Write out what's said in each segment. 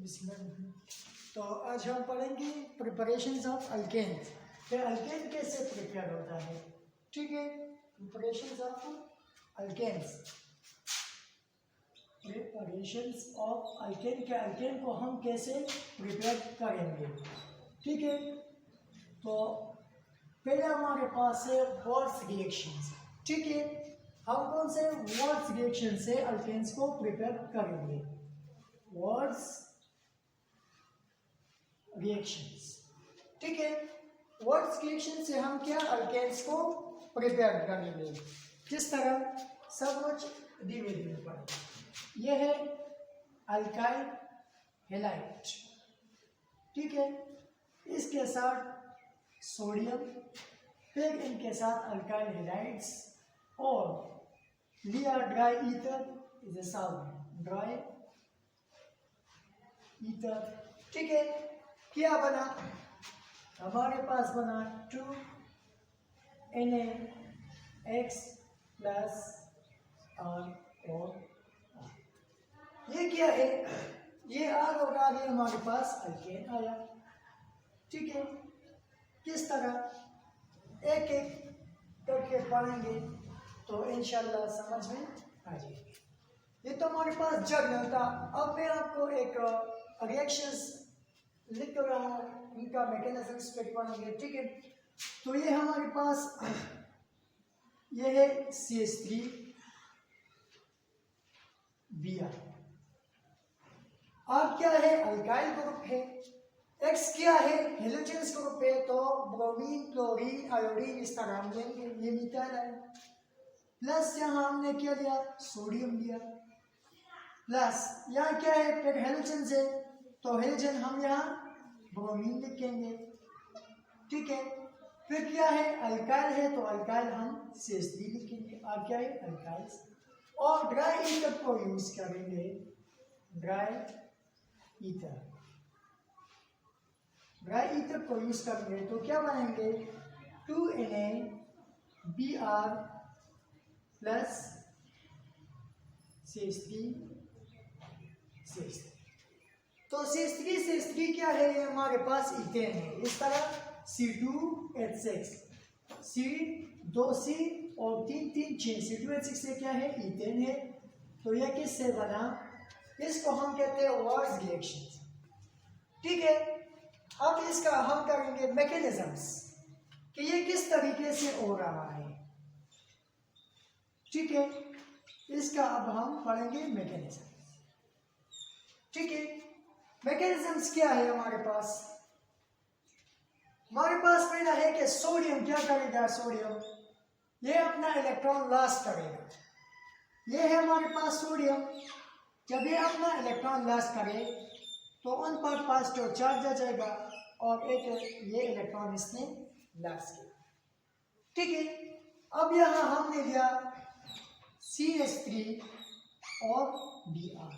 बिस्मिल्लाह। तो आज हम पढ़ेंगे प्रिपरेशंस ऑफ अल्केन्स। कि अल्केन कैसे प्रिपेयर होता है। ठीक है, preparations of alkanes. Preparations of alkane के अल्केन को हम कैसे प्रिपेयर करेंगे। ठीक है, तो पहले हमारे पास है वॉल्स रिएक्शंस। ठीक है, हम कौन से वॉल्स रिएक्शन से अल्केन्स को प्रिपेयर करेंगे। Walls reactions. ठीक है, वॉल्स रिएक्शन से हम क्या अल्केन्स को प्रिपेयर करेंगे। किस तरह, सब कुछ धीरे धीरे पढ़ें। यह है अल्काइल हैलाइड। ठीक है, इसके साथ सोडियम, फिर इनके साथ अल्काइल हैलाइड्स और लिया dry ether is a solvent, dry ether. ठीक है, क्या बना, हमारे पास बना 2Na(X प्लस R और ये क्या है, ये R और R, ये हमारे पास अल्केन आया। ठीक है, किस तरह एक एक करके पढ़ेंगे तो इंशाल्लाह समझ में आ जाएगी। ये तो हमारे पास जर्नल था। अब मैं आपको एक रिएक्शंस लिख रहा हूँ, इनका मैकेनिज्म्स पे पढ़ेंगे। ठीक है, तो ये हमारे पास ये है CH3 Br। अब क्या है, अल्काइल ग्रुप है। X क्या है, हेलोजेनस ग्रुप है, तो ब्रोमीन, क्लोरीन, आयोडीन इस तरह हम लेंगे। ये मिथाइल है। प्लस यहाँ हमने क्या लिया, सोडियम लिया। प्लस यहाँ क्या है, फिर हेलोजेन है, तो हेलोजन हम यहाँ ब्रोमीन लिखेंगे। ठीक है, फिर क्या है, अल्काइल है, तो अल्काइल हम CH3 लिखेंगे। और क्या है, अल्काइल। और ड्राई ईथर को यूज करेंगे, ड्राई ईथर। ड्राई ईथर को यूज करेंगे तो क्या बनेंगे, 2Na(Br प्लस CH3 CH3। तो CH3 क्या है, ये हमारे पास इथेन है। इस तरह C2H6, C2C और 3 C2H6 से क्या है, इथेन है। तो यह किससे बना, इसको हम कहते हैं वॉल्स रिएक्शन। ठीक है, अब इसका हम करेंगे मैकेनिज्म्स कि ये किस तरीके से हो रहा है। ठीक है, इसका अब हम पढ़ेंगे मैकेनिज्म। ठीक है, मैकेनिज्म्स क्या है हमारे पास। हमारे पास पहला है कि सोडियम क्या करेगा, सोडियम ये अपना इलेक्ट्रॉन लॉस करेगा। ये है हमारे पास सोडियम, जब ये अपना इलेक्ट्रॉन लॉस करे तो उन पर पॉजिटिव चार्ज आ जाएगा और एक ये इलेक्ट्रॉन इसने लॉस किया। ठीक है, अब यहाँ हमने लिया CH3 और Br।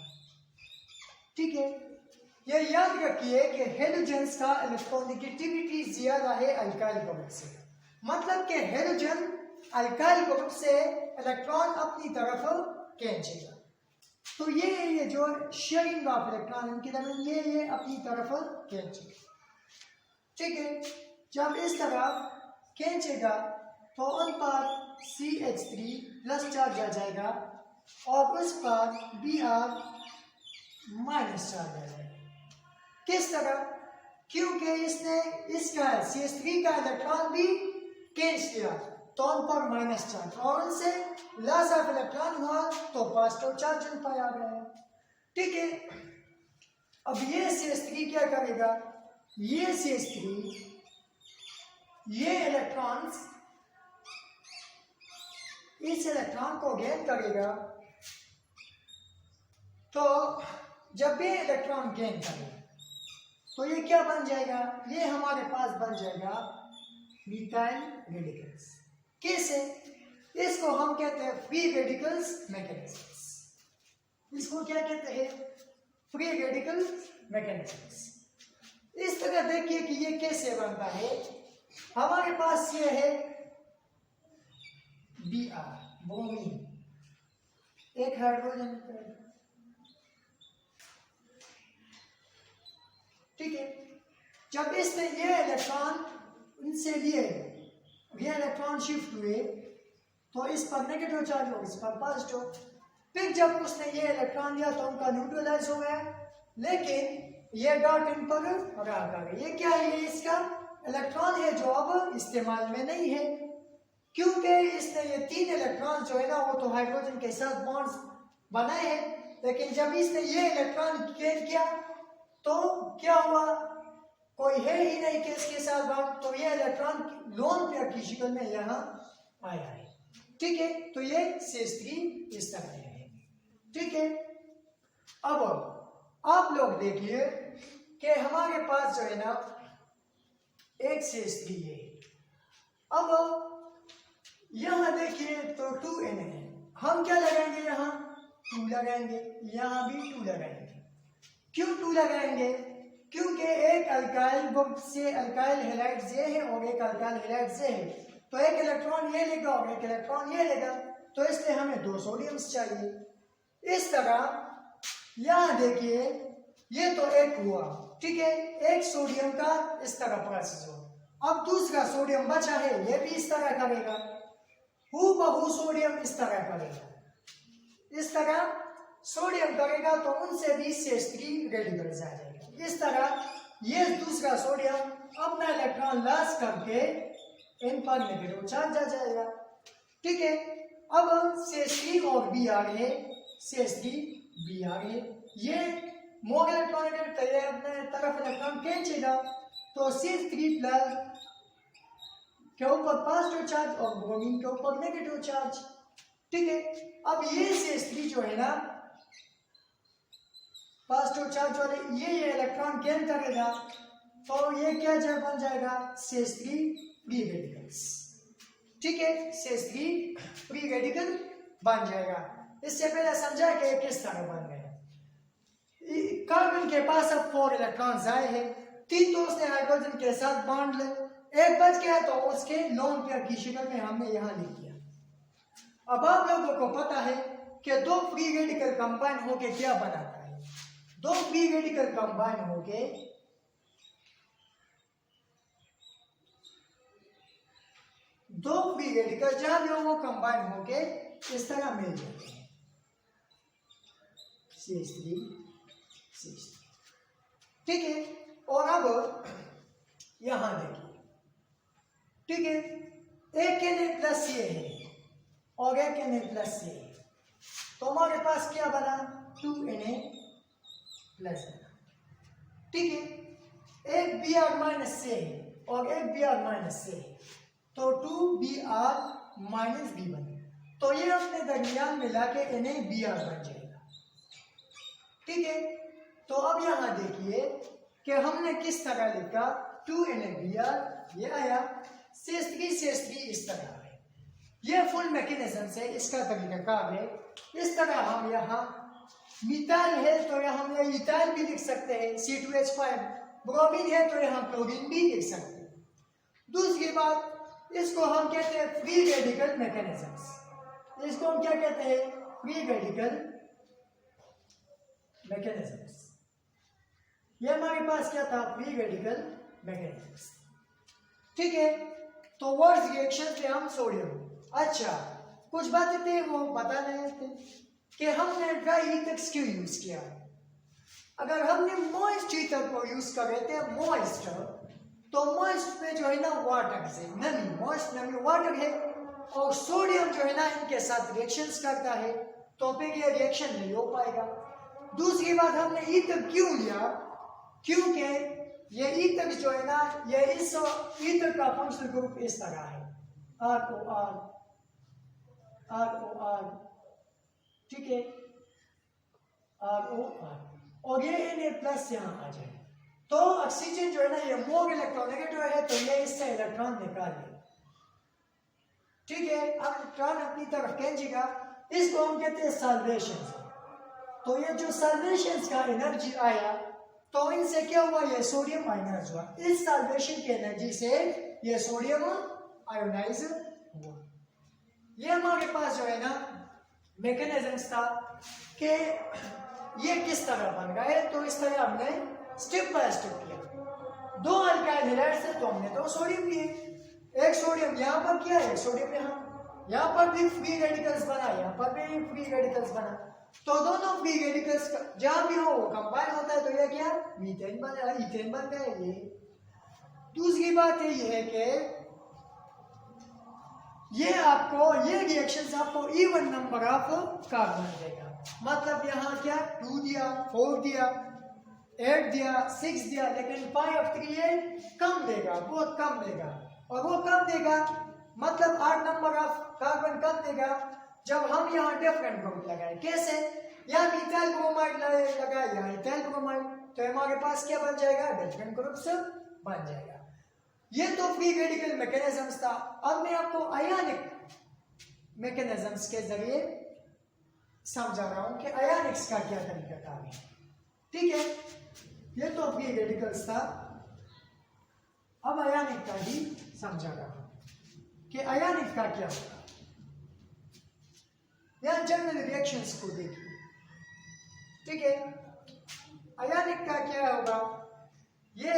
ठीक है, ये याद रखिए कि हेलोजेंस का इलेक्ट्रोनेगेटिविटी ज्यादा है अल्काइल ग्रुप से। मतलब कि हेलोजन अल्काइल ग्रुप से इलेक्ट्रॉन अपनी तरफ खींचेगा। तो ये जो शेयरिंग ऑफ इलेक्ट्रॉन इनके दरमियान ये अपनी तरफ खींचेगा। ठीक है, जब इस तरह खींचेगा तो उन पर CH3 प्लस चार्ज आ जाएगा और उस पर Br माइनस चार्ज आ जाएगा। किस तरह, क्योंकि इसने इसका CH3 का इलेक्ट्रॉन भी खींच लिया तो उन पर माइनस चार्ज, और उनसे लॉस ऑफ इलेक्ट्रॉन हुआ तो पॉजिटिव चार्ज उन पर आ गया। ठीक है, अब ये CH3 क्या करेगा, ये CH3 ये इलेक्ट्रॉन्स इस इलेक्ट्रॉन को गेन करेगा। तो जब ये इलेक्ट्रॉन गेन करेगा तो ये क्या बन जाएगा, ये हमारे पास बन जाएगा मिथाइल रेडिकल्स। कैसे, इसको हम कहते हैं फ्री रेडिकल्स मैकेनिज्म्स। इसको क्या कहते हैं, फ्री रेडिकल मैकेनिज्म्स। इस तरह देखिए कि ये कैसे बनता है। हमारे पास ये है Br ब्रोमीन, एक हाइड्रोजन ठीक है। जब इसने ये इलेक्ट्रॉन इनसे लिए, ये इलेक्ट्रॉन शिफ्ट हुए, तो इस पर नेगेटिव चार्ज हो, इस पर पॉजिटिव। फिर जब उसने ये इलेक्ट्रॉन लिया तो उनका न्यूट्रलाइज हो गया, लेकिन ये डॉट इन पर रहा। ये क्या है? ये इसका इलेक्ट्रॉन है जो अब इस्तेमाल में नहीं है, क्योंकि इसने ये 3 इलेक्ट्रॉन जो है ना वो तो हाइड्रोजन के साथ बॉन्ड्स बनाए हैं, लेकिन जब इसने ये इलेक्ट्रॉन गेन किया तो क्या हुआ? कोई है ही नहीं कि इसके साथ बॉन्ड, तो ये इलेक्ट्रॉन लोन पेयर की शक्ल में यहाँ आया है, ठीक है। तो ये CH3 इस तरह है, ठीक है। अब आप लोग देखिए कि हमारे पास जो है ना एक CH3 है। अब यहां देखिए तो 2Na है, हम क्या लगाएंगे? यहाँ 2 लगाएंगे, यहाँ भी 2 लगाएंगे। क्यों 2 लगाएंगे? क्योंकि एक अल्काइल ग्रुप से अल्काइल हैलाइड ये है और एक अल्काइल हैलाइड ये है, तो एक इलेक्ट्रॉन ये लेगा और एक इलेक्ट्रॉन ये लेगा, तो इसलिए हमें 2 सोडियम्स चाहिए। इस तरह यहाँ देखिए ये तो एक हुआ, ठीक है, एक सोडियम का इस तरह प्रोसेस हुआ। अब दूसरा सोडियम बचा है, ये भी इस तरह करेगा, हूबहू सोडियम इस तरह करेगा, इस तरह सोडियम करेगा तो उनसे भी CH3 रेडिकल्स आ जाएगा। इस तरह ये दूसरा सोडियम अपना इलेक्ट्रॉन लॉस करके इन पर नेगेटिव चार्ज आ जाएगा, ठीक है। अब CH3 और B आ रहे, CH3 B आ रहे, ये मोर इलेक्ट्रॉन अपने तरफ इलेक्ट्रॉन खींचेगा, तो CH3 प्लस के ऊपर पॉजिटिव चार्ज और ब्रोमीन के ऊपर नेगेटिव चार्ज, ठीक है। अब ये CH3 जो है ना पॉजिटिव चार्ज वाले ये इलेक्ट्रॉन गेन करेगा, तो ये क्या बन जाएगा? CH3 फ्री रेडिकल्स, ठीक है, CH3 फ्री रेडिकल बन जाएगा। इससे पहले समझा कि किस तरह बन गया। कार्बन के पास अब 4 इलेक्ट्रॉन्स आए हैं, 3 तो उसने हाइड्रोजन के साथ बॉन्ड ले, एक बच गया तो उसके लोन पेयर की शक्ल में हमने यहाँ लिख दिया। अब आप लोगों को पता है कि 2 फ्री रेडिकल कंबाइन होके क्या बनाता है? 2 फ्री रेडिकल कंबाइन होके जहां भी हो वो कंबाइन होके इस तरह मिल जाते हैं, CH3 ठीक है। और अब यहां देखिए, ठीक है, एक Na+ ये है और एक Na+ ये है, तो हमारे पास क्या बना? 2Na+ बना, ठीक है। एक Br- से है और एक Br- से है, तो 2Br- B बने, तो ये अपने दरमियान मिला के NaBr बन जाएगा, ठीक है। तो अब यहां देखिए कि हमने किस तरह लिखा, 2NaBr ये आया, CH3 इस तरह है। ये फुल मैकेनिज्म से इसका तरीकाकार है। इस तरह हम यहाँ मिथाइल है तो यहाँ हम इथाइल भी लिख सकते हैं, C2H5, ब्रोमीन है तो यहाँ क्लोरीन भी लिख सकते हैं। दूसरी बात, इसको हम कहते हैं फ्री रेडिकल मैकेनिज्म्स, इसको हम क्या कहते हैं? Free radical mechanisms. ये हमारे पास क्या था? फ्री रेडिकल मैकेनिज्म्स, ठीक है। तो वर्ड्स रिएक्शन थे हम सोडियम। अच्छा, कुछ बातें थे वो बता रहे थे कि हमने ड्राई ईथर क्यों यूज किया। अगर हमने मॉइस्ट ईथर को यूज कर रहे थे, मॉइस्टर, तो मॉइस्ट में जो है ना वाटर से नमी, मॉइस्ट नमी वाटर है, और सोडियम जो है ना इनके साथ रिएक्शंस करता है, तो फिर ये रिएक्शन नहीं हो पाएगा। दूसरी बात, हमने ईथर क्यों लिया? क्योंकि ये ईथर जो है ना, ये इस ईथर का फंक्शनल ग्रुप इस तरह है, ROR, ठीक है, ROR, और ये Na+ यहाँ आ जाए, तो ऑक्सीजन जो है ना ये मोर इलेक्ट्रोनेगेटिव है, तो ये इससे इलेक्ट्रॉन निकाल ले, ठीक है। अब इलेक्ट्रॉन अपनी तरफ खींचेगा, इसको हम कहते हैं साल्वेशन। तो ये जो साल्वेशन का एनर्जी आया, तो इनसे क्या हुआ? ये सोडियम आयोनाइज हुआ, इस साल्वेशन की एनर्जी से ये सोडियम आयोनाइज हुआ। ये हमारे पास जो है ना मैकेनिज्म था कि ये किस तरह बन रहा है, तो इस तरह हमने स्टेप बाय स्टेप किया। 2 अल्काइल हैलाइड से तो हमने 2 सोडियम लिए, एक सोडियम यहाँ पर किया, एक सोडियम यहाँ पर भी फ्री रेडिकल्स बना, यहाँ पर भी फ्री रेडिकल्स बना, तो दोनों फ्री रेडिकल्स जहां भी हो वो कंबाइन होता है, तो ये क्या मीथेन बन इथेन बन गया ये। दूसरी बात ये है कि ये रिएक्शंस आपको इवन नंबर ऑफ कार्बन देगा, मतलब यहाँ क्या 2 दिया, 4 दिया, 8 दिया, 6 दिया, लेकिन 5 3 ये कम देगा, बहुत कम देगा। और वो कब देगा, मतलब 8 नंबर ऑफ कार्बन कब देगा, जब हम यहाँ डिफरेंट ग्रुप लगाए। कैसे, यहाँ मिथाइल ब्रोमाइड लगाए, यहाँ इथाइल ब्रोमाइड, तो हमारे पास क्या बन जाएगा, डिफरेंट ग्रुप्स बन जाएगा। ये तो फ्री रेडिकल मैकेनिज्म्स था। अब मैं आपको आयनिक मैकेनिज्म्स के जरिए समझा रहा हूं कि आयनिक्स का क्या तरीका था। ठीक है, ये तो फ्री रेडिकल्स था, अब आयनिक का ही समझा रहा हूं कि आयनिक का क्या होगा। यहां जनरल रिएक्शंस को देखिए। ठीक है, आयनिक का क्या होगा, ये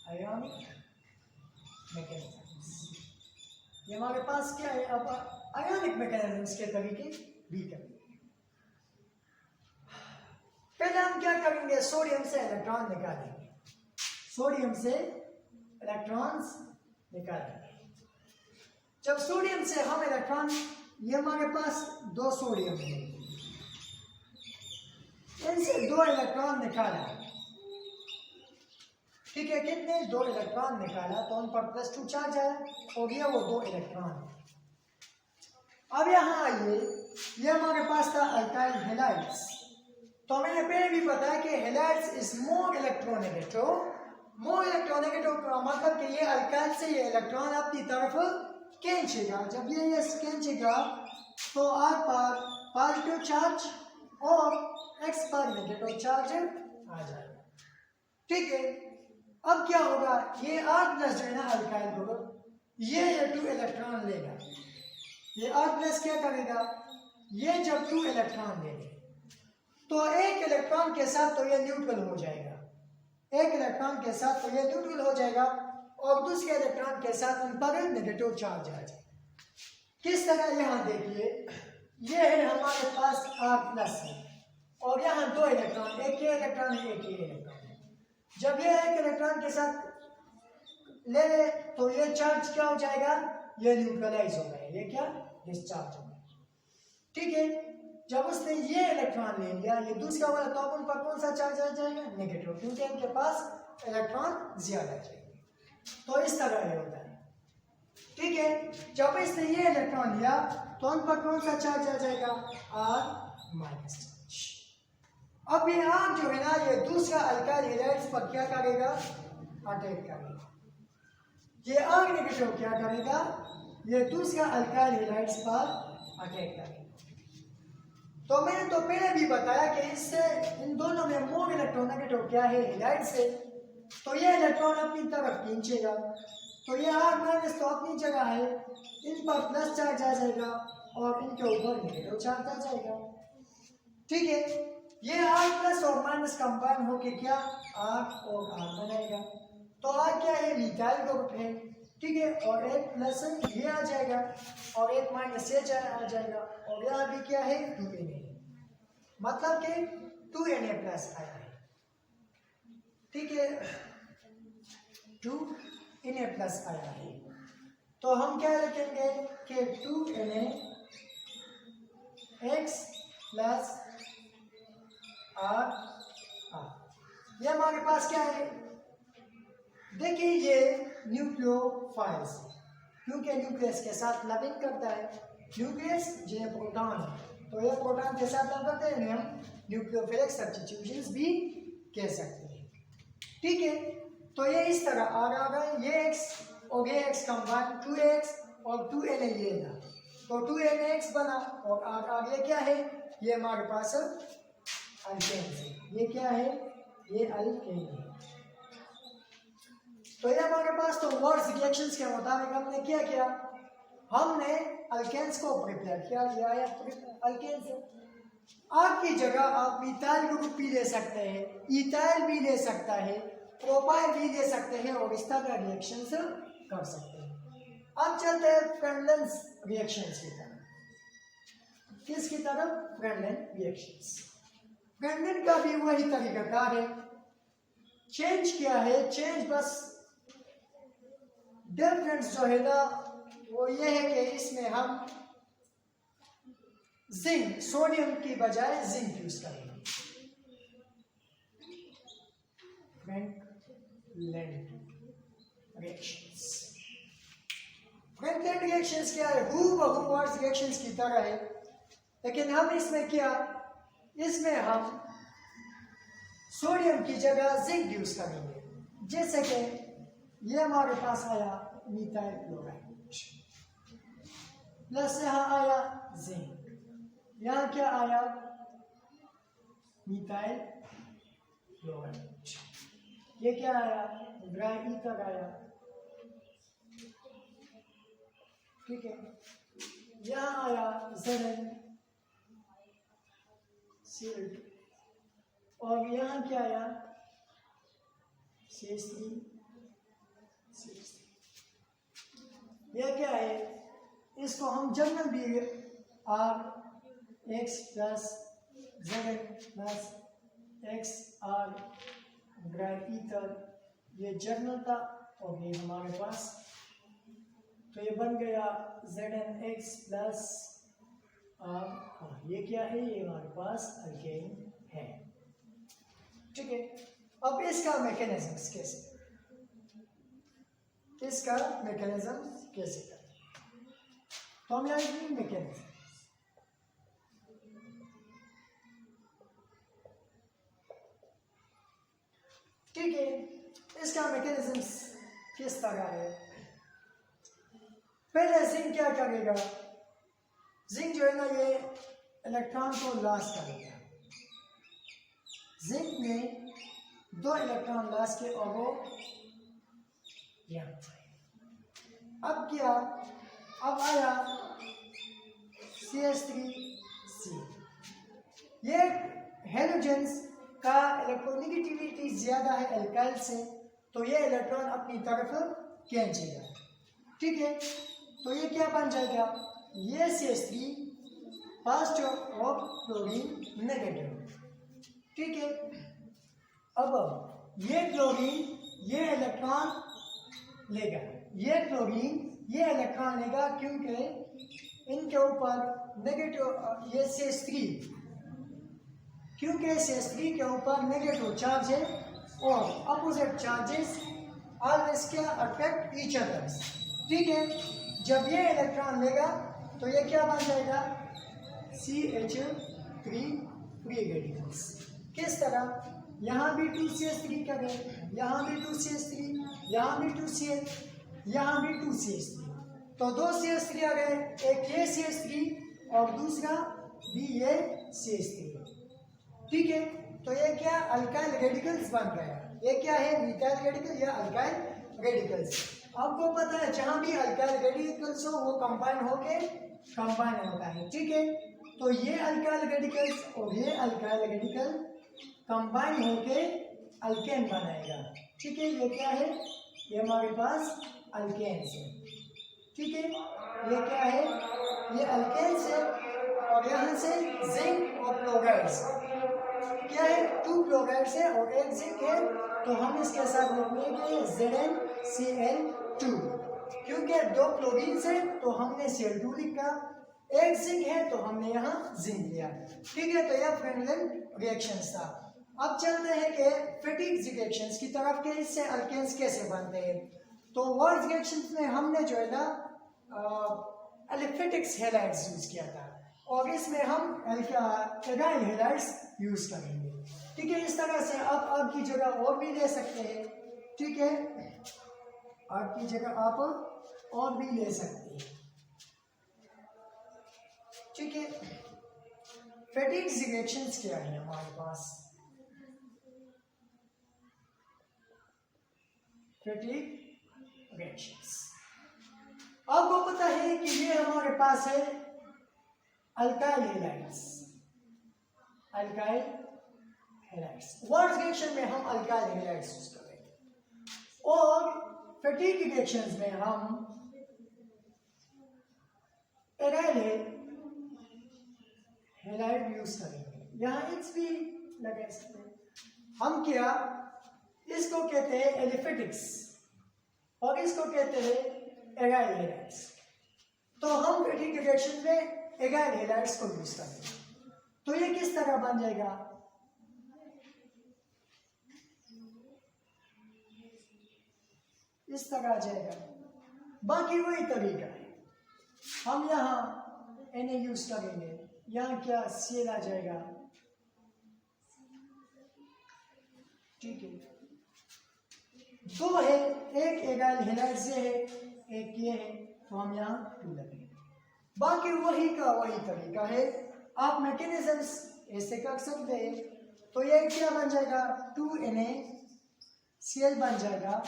आयनिक मैकेनिज्म्स, ये हमारे पास क्या है। अब आयनिक मैकेनिज्म्स के तरीके भी करेंगे। पहले हम क्या करेंगे, सोडियम से इलेक्ट्रॉन निकालेंगे, सोडियम से इलेक्ट्रॉन्स निकालेंगे। जब सोडियम से हम इलेक्ट्रॉन, ये हमारे पास 2 सोडियम है, इनसे 2 इलेक्ट्रॉन निकाला। ठीक है, कितने 2 इलेक्ट्रॉन निकाला, तो उन पर +2 चार्ज आया, और ये वो 2 इलेक्ट्रॉन। अब यहाँ आइए, ये हमारे पास था अल्काइल हैलाइड्स, तो मैंने पहले भी बताया कि halides is more electronegative. More electronegative का मतलब कि ये अल्काइल से ये इलेक्ट्रॉन अपनी तरफ खींचेगा, जब ये खींचेगा तो R पर पॉजिटिव चार्ज और X पर नेगेटिव चार्ज आ जाएगा। ठीक है, अब क्या होगा, ये R+ जो है ना अल्काइल ग्रुप, ये 2 इलेक्ट्रॉन लेगा, ये R+ क्या करेगा, ये जब 2 इलेक्ट्रॉन लेगा तो एक इलेक्ट्रॉन के साथ तो ये न्यूट्रल हो जाएगा, एक इलेक्ट्रॉन के साथ तो ये न्यूट्रल हो जाएगा, और दूसरे इलेक्ट्रॉन के साथ उन पर नेगेटिव चार्ज आ जाएगा। किस तरह, यहाँ देखिए, ये है हमारे पास R+ है, और यहाँ 2 इलेक्ट्रॉन, एक ये इलेक्ट्रॉन है, एक ये इलेक्ट्रॉन है। जब ये एक इलेक्ट्रॉन के साथ ले ले तो ये चार्ज क्या हो जाएगा, ये न्यूट्रलाइज हो गया, ये क्या डिस्चार्ज हो गया। ठीक है, जब उसने ये इलेक्ट्रॉन ले लिया, ये दूसरा वाला, तो अब उन पर कौन सा चार्ज आ जाएगा, नेगेटिव, क्योंकि इनके पास इलेक्ट्रॉन ज्यादा चाहिए। तो इस तरह ये होता है। ठीक है, जब इसने ये इलेक्ट्रॉन लिया तो उन पर कौन सा चार्ज आ जाएगा, R- चार्ज। अब ये R जो है ना, ये दूसरा अल्काइल हैलाइड्स पर क्या करेगा, अटैक करेगा। ये R नेगेटिव क्या करेगा, ये दूसरा अल्काइल हैलाइड्स पर अटैक करेगा। तो मैंने तो पहले भी बताया कि इससे इन दोनों में मोर इलेक्ट्रोनेगेटिव क्या है, हैलाइड से, तो ये इलेक्ट्रॉन अपनी तरफ खींचेगा, तो ये R- तो अपनी जगह है, इन पर प्लस चार्ज आ जाएगा और इनके ऊपर नेगेटिव चार्ज आ जाएगा। ठीक है, ये R+ और माइनस कंबाइन होके क्या R और R बनाएगा, तो R क्या है, मिथाइल ग्रुप है। ठीक है, और एक प्लस ये आ जाएगा और एक माइनस ये आ जाएगा, और यहाँ भी क्या है 2Na, मतलब कि 2Na+ आया है। ठीक है, 2Na+ आया है, तो हम क्या लिखेंगे कि 2Na X + R। ये हमारे पास क्या है, देखिए ये न्यूक्लियोफाइल्स, क्योंकि न्यूक्लियस के साथ लविंग करता है, न्यूक्लियस जो प्रोटॉन है, तो ये प्रोटॉन के साथ लव करते हैं, हम न्यूक्लियोफिलिक सब्स्टिट्यूशंस भी कह सकते हैं। ठीक है, तो ये इस तरह आ गए, ये X और ये X कंबाइन 2X और 2Na ये ना, तो 2NaX बना, और R ये क्या है, ये हमारे पास अल्केन है, ये क्या है, ये अल्केन है। तो ये हमारे पास तो वर्ड्स रिएक्शंस के मुताबिक हमने क्या किया, हमने अल्केन्स को प्रिपेयर किया, अल्केन्स है। आपकी जगह आप मिथाइल ग्रुप भी ले सकते हैं, इथाइल भी ले सकता है, प्रोपाइल भी ले सकते हैं और इस तरह रिएक्शंस कर सकते हैं। अब चलते हैं फ्रेंडलेंस रिएक्शंस की तरफ। किसकी तरफ? फ्रेंडलेंस रिएक्शंस। फ्रेंडलेंस का भी वही तरीकाकार है। चेंज क्या है? चेंज बस डिफरेंस जो है ना वो ये है कि इसमें हम जिंक, सोडियम की बजाय जिंक यूज करेंगे। फ्रेंडलेंट रिएक्शंस। फ्रेंडलेंट रिएक्शंस क्या है? हूबहू वार्स रिएक्शंस की तरह है, लेकिन हम इसमें क्या, इसमें हम सोडियम की जगह जिंक यूज करेंगे। जैसे कि ये हमारे पास आया मिथाइल क्लोराइड प्लस यहाँ आया जिंक, यहाँ क्या आया? Methyl chloride. ये क्या आया? ड्राई ईथर आया। ठीक है, यहाँ आया ZnCl और यहाँ क्या आया? CH3। यह क्या है? इसको हम जनरल भी RX plus Zn plus XR dry ether, ये जर्नल था और ये हमारे पास, तो ये बन गया ZnX प्लस R और ये क्या है? ये हमारे पास अल्केन है। ठीक है, अब इसका मैकेनिज्म कैसे, इसका मैकेनिज्म कैसे करें? तो हम लाइक मैकेनिज्म, ठीक है, इसका मैकेनिज्म किस तरह है? पहले जिंक क्या करेगा? जिंक जो है ना ये इलेक्ट्रॉन को लॉस करेगा। जिंक में 2 इलेक्ट्रॉन लॉस के और वो यहाँ अब क्या? अब आया CH3C। ये हेलोजेंस का इलेक्ट्रोनेगेटिविटी ज्यादा है एल्काइल से, तो ये इलेक्ट्रॉन अपनी तरफ खींचेगा। ठीक है, तो ये क्या बन जाएगा? ये CH3 पॉजिटिव और क्लोरीन नेगेटिव। ठीक है, अब ये क्लोरीन ये इलेक्ट्रॉन लेगा, ये क्लोरीन ये इलेक्ट्रॉन लेगा, क्योंकि इनके ऊपर नेगेटिव, ये CH3 क्योंकि CH3 के ऊपर नेगेटिव चार्ज है और अपोजिट चार्जेस ऑलवेज क्या अट्रैक्ट ईच अदर्स। ठीक है, जब ये इलेक्ट्रॉन लेगा तो ये क्या बन जाएगा? CH3 free radicals. किस तरह? यहाँ भी 2CH3 करें, यहाँ भी 2CH3, यहाँ भी 2CH, यहाँ भी 2CH3, तो 2 CH3 आ गए, एक ये CH3 और दूसरा भी ये CH3। ठीक है, तो ये क्या अल्काइल रेडिकल्स बन गया। ये क्या है? मिथाइल रेडिकल या अल्काइल रेडिकल्स। आपको पता है जहां भी अल्काइल रेडिकल्स हो वो कंबाइन होता है। ठीक है, तो ये अल्काइल रेडिकल्स और ये अल्काइल रेडिकल कंबाइन होके अल्केन बनाएगा। ठीक है, ये क्या है? ये हमारे पास अल्केन्स है। ठीक है, ये क्या है? ये अल्केन्स है और यहाँ से जिंक और क्लोराइड्स क्या है? 2 क्लोराइड्स है और 1 जिंक है, तो हम इसके साथ लिखेंगे ZnCl2। क्योंकि 2 क्लोरीन है तो हमने Cl2 लिखा, 1 जिंक है तो हमने यहाँ जिंक लिया। ठीक है, तो यह फ्रेंडलेंट रिएक्शंस था। अब चलते हैं कि फेटिक रिएक्शंस की तरफ के, इससे अल्केन्स कैसे बनते हैं। तो वर्ल्ड रिएक्शंस में हमने जो है ना एलिफेटिक्स हैलाइड्स यूज किया था और इसमें हम एगाइल हैलाइड्स यूज करेंगे। ठीक है, इस तरह से आप आपकी जगह और भी ले सकते हैं। ठीक है, आपकी जगह आप और भी ले सकते हैं। ठीक है, फेटिक रिएक्शंस क्या है हमारे पास? फेटिक रिएक्शंस आपको पता है कि ये हमारे पास है alkyl halides. Alkyl halides words reaction में हम अल्काइल हैलाइड्स यूज करेंगे और फैटीग रिएक्शंस में हम एराइल हैलाइड यूज करेंगे। यहाँ एक्स भी लगा सकते हैं हम। क्या इसको कहते हैं एलिफेटिक्स और इसको कहते हैं एराइल हैलाइड्स। तो हम फैटीग रिएक्शन में एराइल हैलाइड्स को यूज करेंगे। तो ये किस तरह बन जाएगा, इस तरह आ जाएगा। बाकी वही तरीका है, हम यहाँ Na यूज करेंगे, यहाँ क्या Cl आ जाएगा। ठीक है, दो है, एक एराइल हैलाइड से है, एक ये है, तो हम यहाँ 2 लगेंगे। बाकी वही का वही तरीका है। आप मैकेनिज्म्स ऐसे कर सकते हैं। तो ये क्या बन जाएगा, 2NaCl बन जाएगा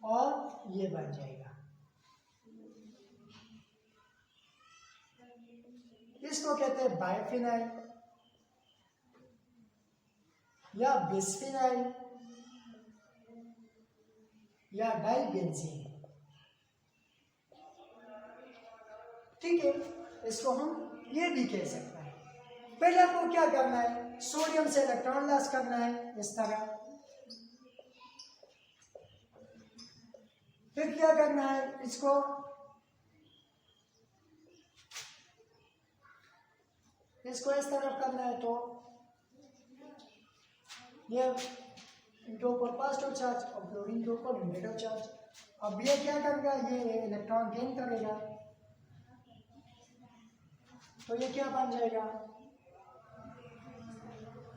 और ये बन जाएगा। इसको कहते हैं बाइफिनाइल या बिस्फिनाइल या डाइबेंजीन। ठीक है, इसको हम ये भी कह सकते हैं। पहले आपको क्या करना है, सोडियम से इलेक्ट्रॉन लॉस करना है इस तरह। फिर क्या करना है, इसको इस तरफ करना है। तो ये इनके ऊपर पॉजिटिव चार्ज और क्लोरीन के ऊपर नेगेटिव चार्ज। अब ये क्या करेगा, ये इलेक्ट्रॉन गेन करेगा, तो ये क्या बन जाएगा,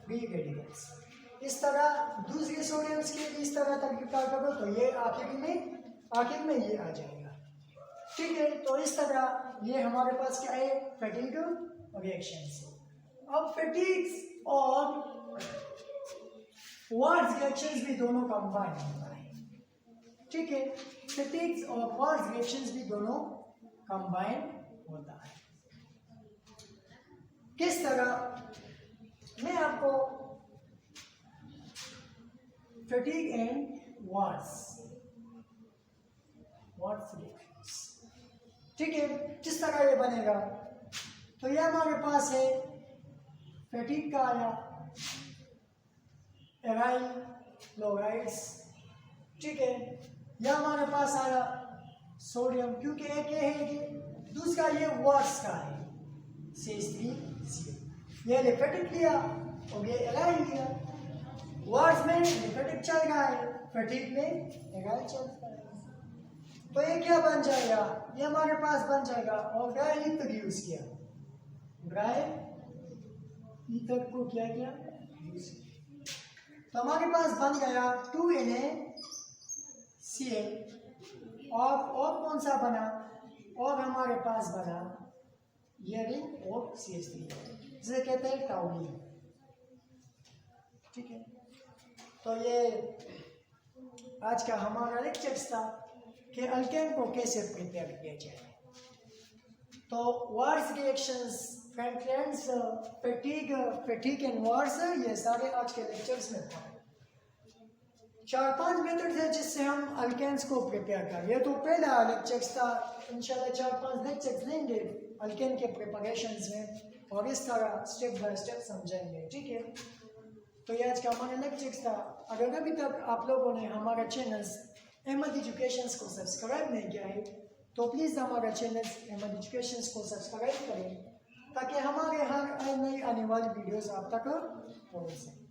फ्री रेडिकल्स। इस तरह दूसरे सोडियम्स के भी इस तरह तरीका करो तो ये आखिर में ये आ जाएगा। ठीक है, तो इस तरह ये हमारे पास क्या है, फैटीग रिएक्शंस। अब फैटीग्स और वार्स रिएक्शंस भी दोनों कंबाइन होता है। ठीक है, फैटीग्स और वार्स रिएक्शंस भी दोनों कंबाइन होता है। किस तरह, मैं आपको फैटीग एंड वार्स रिएक्शंस, ठीक है, किस तरह ये बनेगा। तो ये हमारे पास है फैटीग का आया एराइल क्लोराइड्स। ठीक है, यह हमारे पास आया सोडियम, क्योंकि एक ये है कि दूसरा ये वार्स का है CH3Cl। ये एलिफेटिक लिया और ये एराइल लिया। वार्स में एलिफेटिक चल रहा है, फैटीग में एराइल चल रहा है। तो ये क्या बन जाएगा, ये हमारे पास बन जाएगा और ड्राई ईथर यूज किया। ड्राई ईथर को क्या किया, यूज किया। तो हमारे पास बन गया 2NaCl और कौन सा बना, और हमारे पास बना ये रिंग और CH3, जिसे कहते हैं टॉल्यूइन। ठीक है, तो ये आज का हमारा लेक्चर था कि अल्केन को कैसे प्रिपेयर किया जाए। तो wars reactions, friends, fatigue and wars, ये सारे आज के लेक्चर्स में था। 4-5 मेथड है जिससे हम अल्केन्स को प्रिपेयर करें। ये तो पहला लेक्चर था, इंशाल्लाह 4-5 लेक्चर्स लेंगे अल्केन के प्रिपरेशंस में और इस तरह स्टेप बाय स्टेप समझेंगे। ठीक है, तो ये आज का हमारा लेक्चर था। अगर अभी तक आप लोगों ने हमारा चैनल अहमद एजुकेशंस को सब्सक्राइब नहीं किया है तो प्लीज़ हमारा चैनल अहमद एजुकेशंस को सब्सक्राइब करें ताकि हमारे हर नई आने वाली वीडियोस आप तक पहुँच सकें।